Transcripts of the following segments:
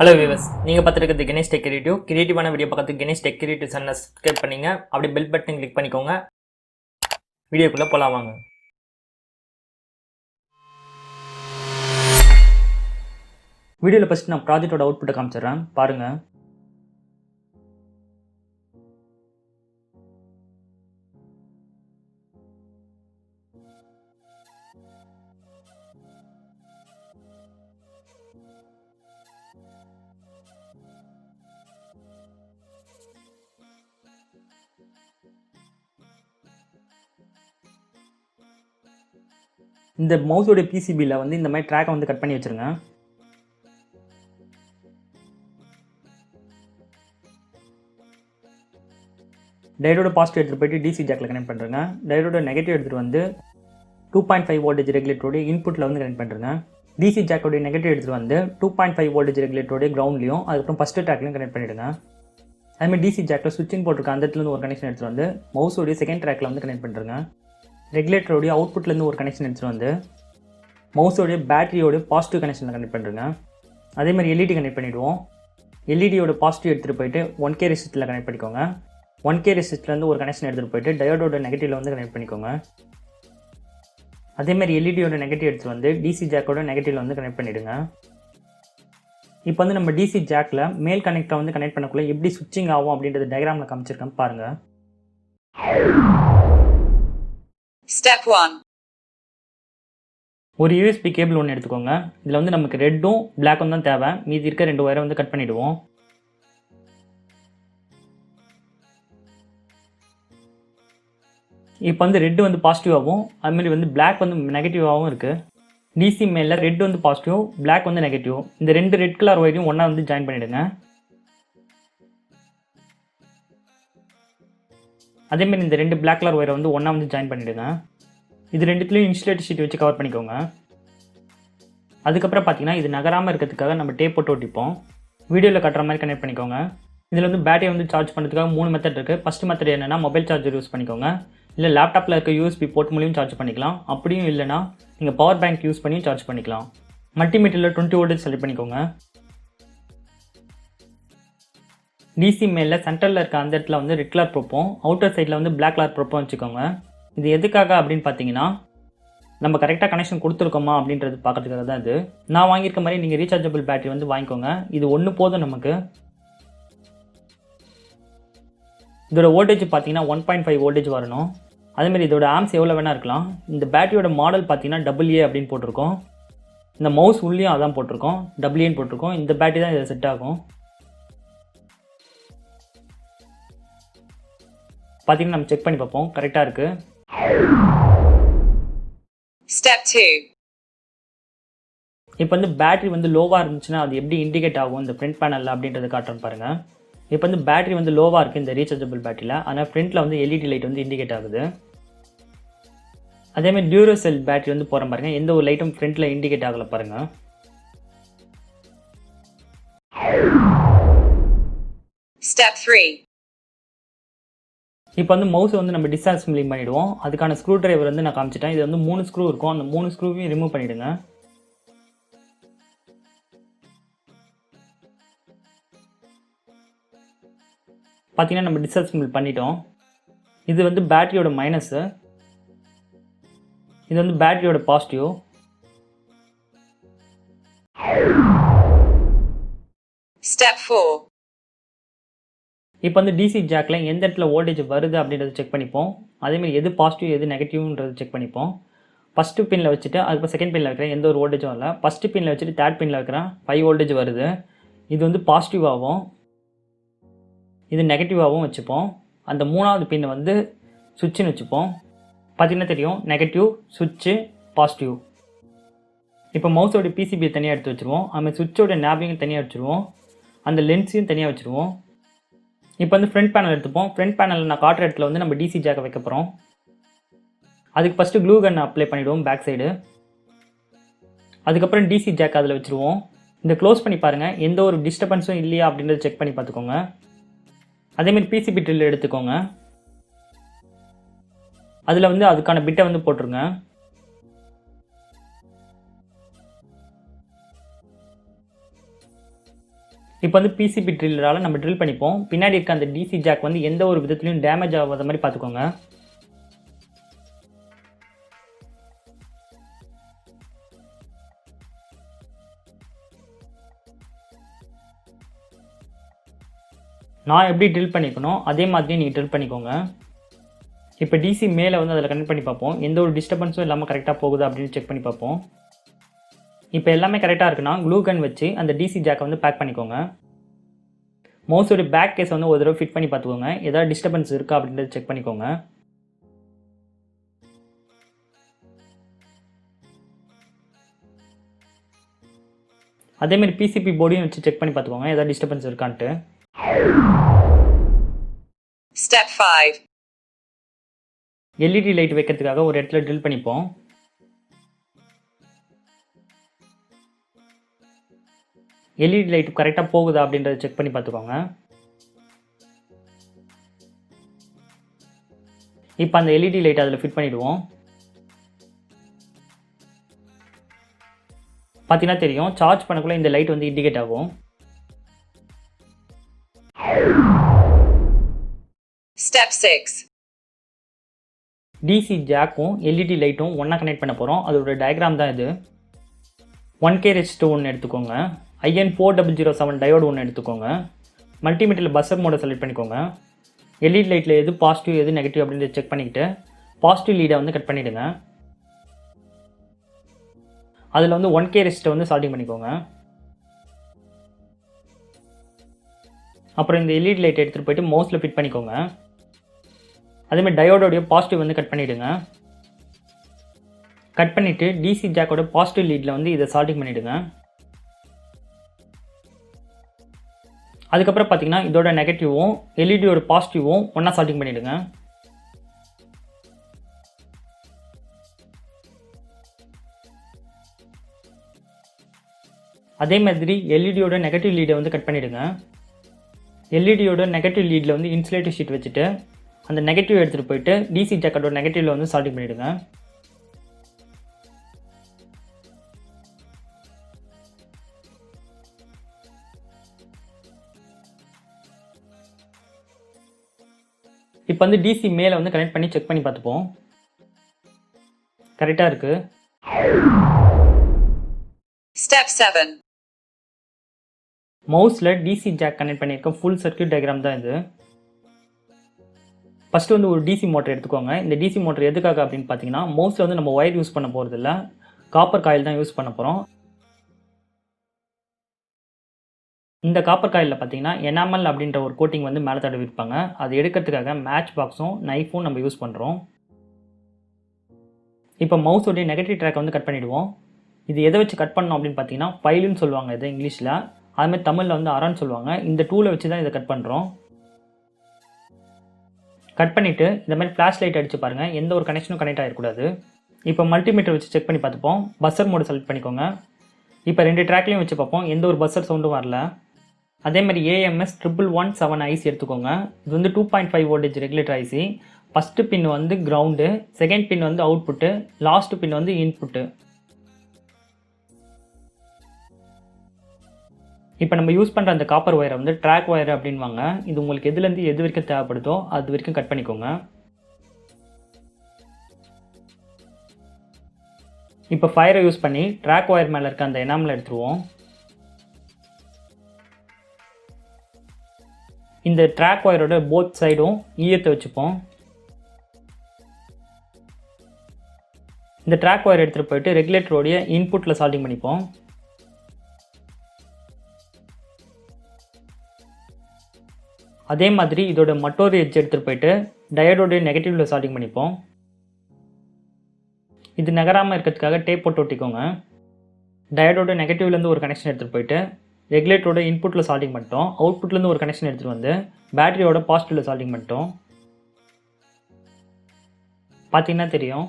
Hello viewers, நீங்கள் பார்த்துருக்கிறது Ganesh tech கிரியேட்டிவான video பார்க்கறதுக்கு Ganesh tech creative சேனலை சப்ஸ்கிரைப் பண்ணிங்க. அப்படியே பெல் பட்டன் கிளிக் பண்ணிக்கோங்க. வீடியோக்குள்ளே போகலாம் வாங்க. வீடியோவில் ஃபஸ்ட்டு நான் ப்ராஜெக்டோட அவுட்புட்டை காமிச்சிடுறேன், பாருங்கள். இந்த மவுஸோட பிசிபியில் வந்து இந்த மாதிரி ட்ராக்கை வந்து கட் பண்ணி வச்சுருங்க. டையோட பாசிட்டிவ் எடுத்துகிட்டு போய்ட்டு டிசி ஜாக்கில் கனெக்ட் பண்ணுறேங்க. டையோட நெகட்டிவ் எடுத்துகிட்டு வந்து 2.5 வோல்டேஜ் ரெகுலேட்டரோட இன்புட்டில் வந்து கனெக்ட் பண்ணுறேங்க. டிசி ஜாக்கோடைய நெகட்டிவ் எடுத்துகிட்டு வந்து 2.5 வோல்டேஜ் ரெகுலேட்டரோட கிரவுண்ட்லையும் அதுக்கப்புறம் ஃபஸ்ட்டு ட்ராக்லையும் கனெக்ட் பண்ணிவிடுங்க. அதுமாதிரி டிசி ஜாக்கில் சுவிட்சிங் போட்டிருக்க அந்த இடத்துலேருந்து ஒரு கனெக்ஷன் எடுத்துகிட்டு வந்து மவுஸோடைய செகண்ட் ட்ராக்கில் வந்து கனெக்ட் பண்ணுறேங்க. ரெகுலேட்டரோடைய அவுட்புட்லேருந்து ஒரு கனெக்ஷன் எடுத்துகிட்டு வந்து மவுஸோடைய பேட்டரியோட பாசிட்டிவ் கனெக்ஷனில் கனெக்ட் பண்ணுறேங்க. அதேமாதிரி எல்இடி கனெக்ட் பண்ணிவிடுவோம். எல்இடியோட பாசிட்டிவ் எடுத்துகிட்டு போய்ட்டு 1K ரெசிஸ்டரில் கனெக்ட் பண்ணிக்கோங்க. 1K ரெசிஸ்டர்லேருந்து ஒரு கனெக்ஷன் எடுத்துகிட்டு போய்ட்டு டயோடோட நெகட்டிவில் வந்து கனெக்ட் பண்ணிக்கோங்க. அதேமாதிரி எல்இடியோட நெகட்டிவ் எடுத்துகிட்டு வந்து டிசி ஜாக்கோட நெகட்டிவில் வந்து கனெக்ட் பண்ணிவிடுங்க. இப்போ வந்து நம்ம டிசி ஜாக்கில் மேல் கனெக்டரை வந்து கனெக்ட் பண்ணக்குள்ளே எப்படி சுவிட்சிங் ஆகும் அப்படின்றது டயக்ராமில் காமிச்சிருக்கேன், பாருங்கள். Step 1. ஒரு யூஎஸ்பி கேபிள் ஒன்று எடுத்துக்கோங்க. இதில் வந்து நமக்கு ரெட்டும் பிளாக்கும் தான் தேவை. மீதி இருக்க 2 ஒயரை வந்து கட் பண்ணிவிடுவோம். இப்போ வந்து ரெட்டு வந்து பாசிட்டிவாகவும் அதுமாதிரி வந்து பிளாக் வந்து நெகட்டிவாகவும் இருக்குது. டிசி மேலே ரெட் வந்து பாசிட்டிவ், பிளாக் வந்து நெகட்டிவ். இந்த 2 ரெட் கலர் ஒயரையும் ஒன்றா வந்து ஜாயின் பண்ணிவிடுங்க. அதேமாதிரி இந்த 2 பிளாக் கலர் ஒயரை வந்து ஒன்றா வந்து ஜாயின் பண்ணிவிடுங்க. இது ரெண்டுத்துலேயும் இன்சுலேட்டர் ஷீட் வச்சு கவர் பண்ணிக்கோங்க. அதுக்கப்புறம் பார்த்தீங்கன்னா இது நகராமல் இருக்கிறதுக்காக நம்ம டேப் போட்டு ஒட்டிப்போம். வீடியோவில் கட்டுற மாதிரி கனெக்ட் பண்ணிக்கோங்க. இதில் வந்து பேட்டரி வந்து சார்ஜ் பண்ணுறதுக்காக 3 மெத்தட் இருக்குது. ஃபஸ்ட் மெத்தட் என்னென்னா மொபைல் சார்ஜர் யூஸ் பண்ணிக்கோங்க. இல்லை லேப்டாப்பில் இருக்க யூஎஸ்பி போர்ட் மூலியம் சார்ஜ் பண்ணிக்கலாம். அப்படியும் இல்லைனா நீங்கள் பவர் பேங்க் யூஸ் பண்ணி சார்ஜ் பண்ணிக்கலாம். மல்டிமீட்டரில் 20 வோல்டேஜ் செலக்ட் பண்ணிக்கோங்க. டிசி மேலே சென்டரில் இருக்க அந்த இடத்துல வந்து ரெட் கலர் ப்ரோப்பும் அவுட்டர் சைடில் வந்து பிளாக் கலர் ப்ரோப்பும் வச்சுக்கோங்க. இது எதுக்காக அப்படின்னு பார்த்தீங்கன்னா நம்ம கரெக்டாக கனெக்ஷன் கொடுத்துருக்கோமா அப்படின்றது பார்க்கறதுக்காக தான் இது. நான் வாங்கியிருக்க மாதிரி நீங்கள் ரீசார்ஜபிள் பேட்டரி வந்து வாங்கிக்கோங்க. இது ஒன்று போதும் நமக்கு. இதோட வோல்டேஜ் பார்த்தீங்கன்னா 1.5 வோல்டேஜ் வரணும். அதேமாதிரி இதோட ஆம்ஸ் எவ்வளோ வேணால் இருக்கலாம். இந்த பேட்டரியோட மாடல் பார்த்தீங்கன்னா AA அப்படின்னு போட்டிருக்கோம். இந்த மவுஸ் உள்ளேயும் அதான் போட்டிருக்கோம், AAன்னு போட்டிருக்கோம். இந்த பேட்டரி தான் இதை செட் ஆகும். பார்த்தீங்கன்னா நம்ம செக் பண்ணி பார்ப்போம், கரெக்டாக இருக்குது. Step 2. இப்போ வந்து பேட்டரி வந்து லோவாக இருந்துச்சுன்னா அது எப்படி இண்டிகேட் ஆகும் இந்த ஃப்ரண்ட் பேனலில் அப்படின்றத காட்டுறேன் பாருங்கள். இப்போ வந்து பேட்டரி வந்து லோவாக இருக்குது இந்த ரீசார்ஜபிள் பேட்டரியில். ஆனால் ஃப்ரண்ட்டில் வந்து எல்இடி லைட் வந்து இண்டிகேட் ஆகுது. அதேமாதிரி டியூரோசெல் பேட்டரி வந்து போகிற பாருங்கள், எந்த ஒரு லைட்டும் ஃப்ரண்ட்டில் இண்டிகேட் ஆகலை பாருங்கள். Step 3. இப்போ வந்து மவுஸை வந்து நம்ம டிஸ்அசெம்பிளிங் பண்ணிவிடுவோம். அதுக்கான ஸ்க்ரூ டிரைவர் வந்து நான் காமிச்சிட்டேன். இது வந்து 3 ஸ்க்ரூ இருக்கும். அந்த 3 ஸ்க்ரூவையும் ரிமூவ் பண்ணிவிடுங்க. பார்த்தீங்கன்னா நம்ம டிஸ்அசெம்பிள் பண்ணிட்டோம். இது வந்து பேட்டரியோட மைனஸு, இது வந்து பேட்டரியோட பாசிட்டிவ். Step 4. இப்போ வந்து டிசி ஜாக்கில் எந்த இடத்துல வோல்டேஜ் வருது அப்படின்றத செக் பண்ணிப்போம். அதேமாதிரி எது பாசிட்டிவ் எது நெகட்டிவ்ன்றது செக் பண்ணிப்போம். ஃபஸ்ட்டு பின்னில் வச்சுட்டு அதுக்கப்புறம் செகண்ட் பின்னில் வைக்கிறேன், எந்த ஒரு வோல்டேஜும் வரல. ஃபஸ்ட்டு பின்னில் வச்சுட்டு தேர்ட் பின்னில் வைக்கிறேன், 5 வோல்டேஜ் வருது. இது வந்து பாசிட்டிவாகவும் இது நெகட்டிவாகவும் வச்சுப்போம். அந்த 3வது பின்னை வந்து சுவிட்சுன்னு வச்சுப்போம். பார்த்திங்கன்னா தெரியும், நெகட்டிவ் சுவிட்சு பாசிட்டிவ். இப்போ மவுஸோட பிசிபியை தனியாக எடுத்து வச்சுருவோம். அதுமாதிரி சுவிட்சோட நேபிங்கும் தனியாக வச்சுருவோம். அந்த லென்ஸையும் தனியாக வச்சுருவோம். இப்போ வந்து ஃப்ரண்ட் பேனல் எடுத்துப்போம். ஃப்ரண்ட் பேனலில் நான் காட்டுற இடத்துல வந்து நம்ம டிசி ஜாக்கை வைக்க போகிறோம். அதுக்கு ஃபஸ்ட்டு க்ளூ கன் அப்ளை பண்ணிவிடுவோம் பேக் சைடு. அதுக்கப்புறம் டிசி ஜாக் அதில் வச்சுருவோம். இந்த க்ளோஸ் பண்ணி பாருங்கள், எந்த ஒரு டிஸ்டர்பன்ஸும் இல்லையா அப்படின்றத செக் பண்ணி பார்த்துக்கோங்க. அதேமாதிரி பிசிபி ட்ரில் எடுத்துக்கோங்க. அதில் வந்து அதுக்கான பிட்டை வந்து போட்டுருங்க. இப்போ வந்து பிசிபி ட்ரில்லரால் நம்ம ட்ரில் பண்ணிப்போம். பின்னாடி இருக்க அந்த டிசி ஜாக் வந்து எந்த ஒரு விதத்துலையும் டேமேஜ் ஆகாத மாதிரி பார்த்துக்கோங்க. நான் எப்படி ட்ரில் பண்ணிக்கணும் அதே மாதிரி நீங்கள் ட்ரில் பண்ணிக்கோங்க. இப்போ டிசி மேலே வந்து அதில் கனெக்ட் பண்ணி பார்ப்போம். எந்த ஒரு டிஸ்டர்பன்ஸும் இல்லாமல் கரெக்டாக போகுது அப்படின்னு செக் பண்ணி பார்ப்போம். இப்போ எல்லாமே கரெக்டாக இருக்குன்னா க்ளூ கன் வச்சு அந்த டிசி ஜாக்கை வந்து பேக் பண்ணிக்கோங்க. மவுஸோட பேக் கேஸை வந்து ஒரு தடவை ஃபிட் பண்ணி பார்த்துக்கோங்க. ஏதாவது டிஸ்டர்பன்ஸ் இருக்கா அப்படின்றத செக் பண்ணிக்கோங்க. அதேமாதிரி பிசிபி போர்டையும் வச்சு செக் பண்ணி பார்த்துக்கோங்க ஏதாவது டிஸ்டர்பன்ஸ் இருக்கான்ட்டு. Step 5. எல்இடி லைட் வைக்கிறதுக்காக ஒரு இடத்துல ட்ரில் பண்ணிப்போம். எல்இடி லைட் கரெக்டாக போகுதா அப்படின்றத செக் பண்ணி பார்த்துக்கோங்க. இப்போ அந்த எல்இடி லைட் அதில் ஃபிட் பண்ணிவிடுவோம். பார்த்தீங்கன்னா தெரியும், சார்ஜ் பண்ணக்குள்ள இந்த லைட் வந்து இண்டிகேட் ஆகும். Step 6. டிசி ஜாக்கும் எல்இடி லைட்டும் ஒன்றா கனெக்ட் பண்ண போகிறோம். அதோட டயக்ராம் தான் இது. 1K ரெசிஸ்டர் ஒன்று எடுத்துக்கோங்க. IN4007 டயோடு ஒன்று எடுத்துக்கோங்க. மல்டிமீட்டரில் பஸ்ஸர் மோடை செலக்ட் பண்ணிக்கோங்க. எல்இடி லைட்டில் எது பாசிட்டிவ் எது நெகட்டிவ் அப்படின்றத செக் பண்ணிக்கிட்டு பாசிட்டிவ் லீடை வந்து கட் பண்ணிவிடுங்க. அதில் வந்து 1K ரெசிஸ்டர் வந்து சால்டிங் பண்ணிக்கோங்க. அப்புறம் இந்த எல்இடி லைட் எடுத்துகிட்டு போயிட்டு மவுஸில் ஃபிட் பண்ணிக்கோங்க. அதேமாதிரி டயோடோடைய பாசிட்டிவ் வந்து கட் பண்ணிவிடுங்க. கட் பண்ணிவிட்டு டிசி ஜாக்கோட பாசிட்டிவ் லீடில் வந்து இதை சால்டிங் பண்ணிவிடுங்க. அதுக்கப்புறம் பார்த்தீங்கன்னா இதோட நெகட்டிவும் எல்இடியோட பாசிட்டிவும் ஒன்றா சால்டிங் பண்ணிவிடுங்க. அதே மாதிரி எல்இடியோட நெகட்டிவ் லீடை வந்து கட் பண்ணிவிடுங்க. எல்இடியோட நெகட்டிவ் லீடில் வந்து இன்சுலேட்டிவ் ஷீட் வச்சுட்டு அந்த நெகட்டிவ் எடுத்துகிட்டு போயிட்டு டிசி ஜாக்கோட நெகட்டிவில் வந்து சால்டிங் பண்ணிவிடுங்க. இப்போ வந்து டிசி மேலே வந்து கனெக்ட் பண்ணி செக் பண்ணி பார்த்துப்போம். கரெக்டாக இருக்குது. Step 7. மவுஸில் டிசி ஜாக் கனெக்ட் பண்ணியிருக்க ஃபுல் சர்க்யூட் டயக்ராம் தான் இது. ஃபஸ்ட்டு வந்து ஒரு டிசி மோட்டர் எடுத்துக்கோங்க. இந்த டிசி மோட்டர் எதுக்காக அப்படின்னு பார்த்தீங்கன்னா மவுஸில் வந்து நம்ம ஒயர் யூஸ் பண்ண போகிறது இல்லை, காப்பர் காயில் தான் யூஸ் பண்ண போகிறோம். இந்த காப்பர் காயிலில் பார்த்தீங்கன்னா எனாமல் அப்படின்ற ஒரு கோட்டிங் வந்து மேலே தடவி இருப்பாங்க. அது எடுக்கிறதுக்காக மேட்ச் பாக்ஸும் நைஃபும் நம்ம யூஸ் பண்ணுறோம். இப்போ மவுஸோடைய நெகட்டிவ் ட்ராக்கை வந்து கட் பண்ணிவிடுவோம். இது எதை வச்சு கட் பண்ணோம் அப்படின்னு பார்த்தீங்கன்னா ஃபைலுன்னு சொல்லுவாங்க இது இங்கிலீஷில். அதுமாதிரி தமிழில் வந்து அரான்னு சொல்லுவாங்க. இந்த டூலை வச்சு தான் இதை கட் பண்ணுறோம். கட் பண்ணிவிட்டு இந்த மாதிரி ஃப்ளாஷ் லைட் அடித்து பாருங்கள், எந்த ஒரு கனெக்ஷனும் கனெக்ட் ஆகிடக்கூடாது. இப்போ மல்டிமீட்டர் வச்சு செக் பண்ணி பார்த்துப்போம். பஸ்ஸர் மோடு செலக்ட் பண்ணிக்கோங்க. இப்போ 2 ட்ராக்லையும் வச்சு பார்ப்போம், எந்த ஒரு பஸ்ஸர் சவுண்டும் வரல. அதே மாதிரி AMS 1117 ஐசி எடுத்துக்கோங்க. இது வந்து 2.5 voltage regulator IC. First pin வந்து கிரவுண்டு, செகண்ட் பின் வந்து அவுட்புட்டு, லாஸ்ட்டு பின் வந்து இன்புட்டு. இப்போ நம்ம யூஸ் பண்ணுற அந்த காப்பர் ஒயரை வந்து ட்ராக் ஒயர் அப்படின்வாங்க. இது உங்களுக்கு எதுலேருந்து எது வரைக்கும் தேவைப்படுதோ அது வரைக்கும் கட் பண்ணிக்கோங்க. இப்போ ஃபயரை யூஸ் பண்ணி ட்ராக் ஒயர் மேலே இருக்க அந்த எனாமல் எடுத்துருவோம். இந்த ட்ராக் ஒயரோட போத் சைடும் ஈயத்தை வச்சுப்போம். இந்த ட்ராக் ஒயர் எடுத்துகிட்டு போயிட்டு ரெகுலேட்டரோடைய இன்புட்டில் சால்டிங் பண்ணிப்போம். அதே மாதிரி இதோட மற்றொரு எட்ஜ் எடுத்துகிட்டு போயிட்டு டயோடோடைய நெகட்டிவில் சால்டிங் பண்ணிப்போம். இது நகராமல் இருக்கிறதுக்காக டேப் போட்டு ஒட்டிக்கோங்க. டயோடோட நெகட்டிவ்லேருந்து ஒரு கனெக்ஷன் எடுத்துகிட்டு போயிட்டு ரெகுலேட்டரோட இன்புட்டில் சால்டிங் பண்ணிட்டோம். அவுட்புட்லேருந்து ஒரு கனெக்ஷன் எடுத்துகிட்டு வந்து பேட்டரியோட பாசிட்டிவில் சால்டிங் பண்ணிட்டோம். பார்த்தீங்கன்னா தெரியும்.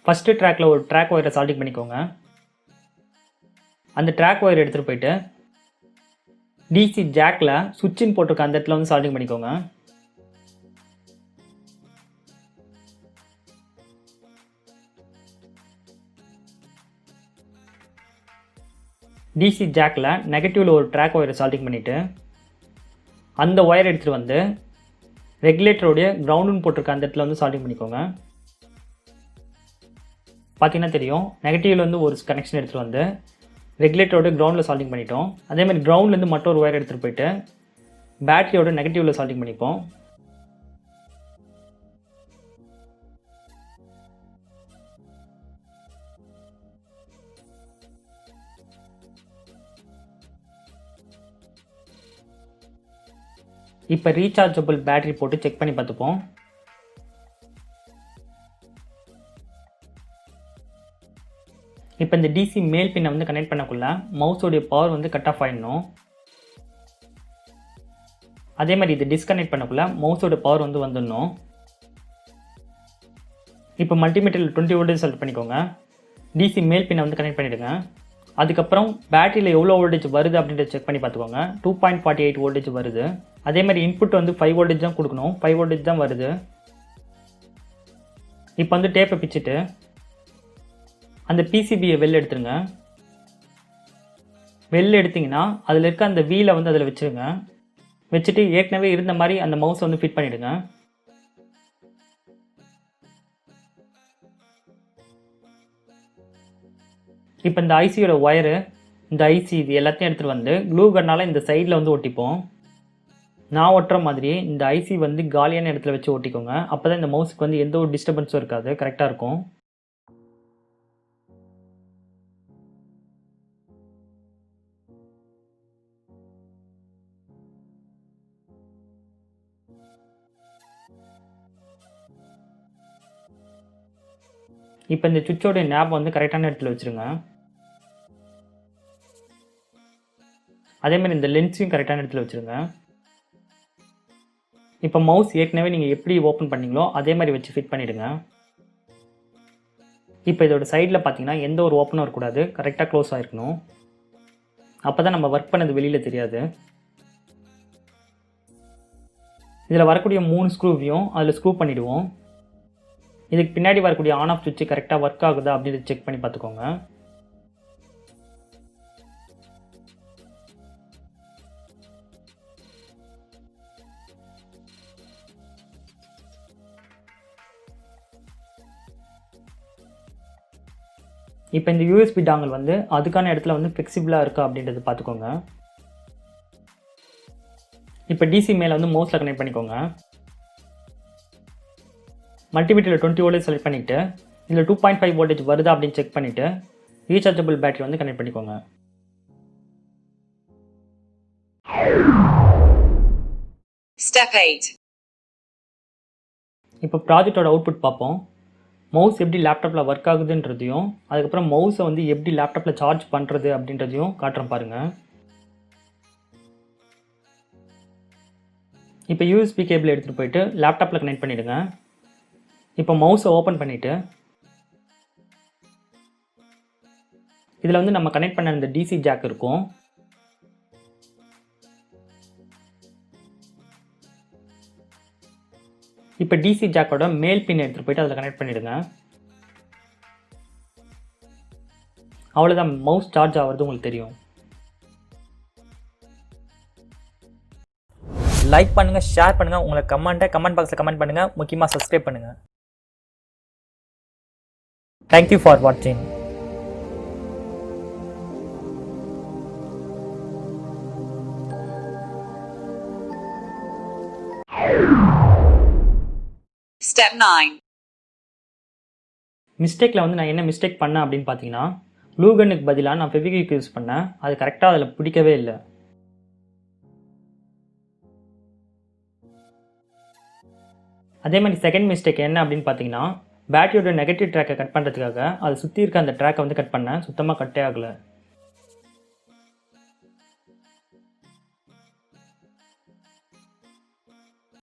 ஃபஸ்ட்டு ட்ராக்கில் ஒரு ட்ராக் ஒயரை சால்டிங் பண்ணிக்கோங்க. அந்த ட்ராக் ஒயர் எடுத்துகிட்டு போயிட்டு டிசி ஜாக்கில் சுவிட்சின் போட்டிருக்க அந்த இடத்துல வந்து சால்டிங் பண்ணிக்கோங்க. டிசி ஜாக்கில் நெகட்டிவில் ஒரு ட்ராக் ஒயரை சால்டிங் பண்ணிவிட்டு அந்த ஒயர் எடுத்துகிட்டு வந்து ரெகுலேட்டருடைய கிரவுண்டுன்னு போட்டிருக்க அந்த இடத்துல வந்து சால்டிங் பண்ணிக்கோங்க. பார்த்தீங்கன்னா தெரியும், நெகட்டிவில் வந்து ஒரு கனெக்ஷன் எடுத்துகிட்டு வந்து ரெகுலேட்டரோட கிரவுண்டில் சால்டிங் பண்ணிட்டோம். அதேமாதிரி கிரவுண்ட்லேருந்து மற்றொரு ஒயர் எடுத்துகிட்டு போயிட்டு பேட்டரியோட நெகட்டிவில் சால்டிங் பண்ணிப்போம். இப்போ ரீசார்ஜபிள் பேட்டரி போட்டு செக் பண்ணி பார்த்துப்போம். இப்போ இந்த டிசி மேல் பின்னை வந்து கனெக்ட் பண்ணக்குள்ள மவுஸோடைய பவர் வந்து கட் ஆஃப் ஆகிடணும். அதே மாதிரி இது டிஸ்கனெக்ட் பண்ணக்குள்ள மவுஸோட பவர் வந்து வந்துடணும். இப்போ மல்டிமீட்டரில் 20 வோல்டேஜ் செலக்ட் பண்ணிக்கோங்க. டிசி மேல் பின்னை வந்து கனெக்ட் பண்ணிவிடுங்க. அதுக்கப்புறம் பேட்டரியில் எவ்வளோ வோல்டேஜ் வருது அப்படின்றத செக் பண்ணி பார்த்துக்கோங்க. 2.48 வோல்டேஜ் வருது. அதே மாதிரி இன்புட் வந்து 5 வோல்டேஜ் தான் கொடுக்கணும். 5 வோல்டேஜ் தான் வருது. இப்போ வந்து டேப்பை பிச்சுட்டு அந்த பிசிபியை வெளில எடுத்துருங்க. வெளில எடுத்திங்கன்னா அதில் இருக்க அந்த வீலை வந்து அதில் வச்சுருங்க. வச்சுட்டு ஏற்கனவே இருந்த மாதிரி அந்த மவுஸை வந்து ஃபிட் பண்ணிவிடுங்க. இப்போ இந்த ஐசியோட ஒயரு, இந்த ஐசி இது எல்லாத்தையும் எடுத்துகிட்டு வந்து க்ளூ கன்னால் இந்த சைடில் வந்து ஒட்டிப்போம். நான் ஒட்டுற மாதிரியே இந்த ஐசி வந்து காலியான இடத்துல வச்சு ஒட்டிக்கோங்க. அப்போ தான் இந்த மவுஸுக்கு வந்து எந்த ஒரு டிஸ்டர்பன்ஸும் இருக்காது, கரெக்டாக இருக்கும். இப்போ இந்த சுவிட்சோட ஞாபகம் வந்து கரெக்டான இடத்துல வச்சுருங்க. அதேமாதிரி இந்த லென்ஸையும் கரெக்டான இடத்துல வச்சுருங்க. இப்போ மவுஸ் ஏற்கனவே நீங்கள் எப்படி ஓப்பன் பண்ணீங்களோ அதே மாதிரி வச்சு ஃபிட் பண்ணிவிடுங்க. இப்போ இதோட சைடில் பார்த்தீங்கன்னா எந்த ஒரு ஓப்பனும் இருக்கக்கூடாது, கரெக்டாக க்ளோஸ் ஆகிருக்கணும். அப்போ தான் நம்ம ஒர்க் பண்ணது வெளியில் தெரியாது. இதில் வரக்கூடிய 3 ஸ்க்ரூவையும் அதில் ஸ்க்ரூ பண்ணிவிடுவோம். இதுக்கு பின்னாடி வரக்கூடிய ஆன் ஆஃப் சுவிட்ச் கரெக்டாக ஒர்க் ஆகுதா அப்படின்னு செக் பண்ணி பார்த்துக்கோங்க. இப்போ இந்த யூஎஸ்பி டாங்கல் வந்து அதுக்கான இடத்துல வந்து ஃப்ளெக்சிபிளாக இருக்கா அப்படின்றது பார்த்துக்கோங்க. இப்போ டிசி மேலே வந்து மவுஸில் கனெக்ட் பண்ணிக்கோங்க. மல்டிமீட்டரில் 20 வோல்டேஜ் செலக்ட் பண்ணிவிட்டு இதில் 2.5 வோல்டேஜ் வருதா அப்படின்னு செக் பண்ணிவிட்டு ரீசார்ஜபிள் பேட்டரி வந்து கனெக்ட் பண்ணிக்கோங்க. Step 8. இப்போ ப்ராஜெக்டோட அவுட்புட் பார்ப்போம். மவுஸ் எப்படி லேப்டாப்பில் ஒர்க் ஆகுதுன்றதையும் அதுக்கப்புறம் மவுஸை வந்து எப்படி லேப்டாப்பில் சார்ஜ் பண்ணுறது அப்படின்றதையும் காட்டுறேன் பாருங்கள். இப்போ யூஎஸ்பி கேபிள் எடுத்துகிட்டு போயிட்டு லேப்டாப்பில் கனெக்ட் பண்ணிவிடுங்க. இப்போ மவுஸை ஓப்பன் பண்ணிவிட்டு இதில் வந்து நம்ம கனெக்ட் பண்ண இந்த டிசி ஜாக் இருக்கும். இப்போ டிசி ஜாக்கோட மேல் பின் எடுத்துகிட்டு போயிட்டு அதில் கனெக்ட் பண்ணிவிடுங்க. அவ்வளோதான், மவுஸ் சார்ஜ் ஆகிறது உங்களுக்கு தெரியும். லைக் பண்ணுங்கள், ஷேர் பண்ணுங்கள், உங்களை கமெண்ட் பாக்ஸில் கமெண்ட் பண்ணுங்கள், முக்கியமாக சப்ஸ்கிரைப் பண்ணுங்கள். தேங்க்யூ ஃபார் வாட்சிங். Step 9. மிஸ்டேக்கில் வந்து நான் என்ன மிஸ்டேக் பண்ணேன் அப்படின்னு பார்த்தீங்கன்னா, க்ளூ கன்னுக்கு பதிலாக நான் ஃபெவிக்விக் யூஸ் பண்ணேன். அது கரெக்டாக அதில் பிடிக்கவே இல்லை. அதே மாதிரி செகண்ட் மிஸ்டேக் என்ன அப்படின்னு பார்த்தீங்கன்னா, பேட்டரியோட நெகட்டிவ் ட்ராக்கை கட் பண்ணுறதுக்காக அதை சுற்றி இருக்க அந்த ட்ராக்கை வந்து கட் பண்ணேன், சுத்தமாக கட்டே ஆகலை.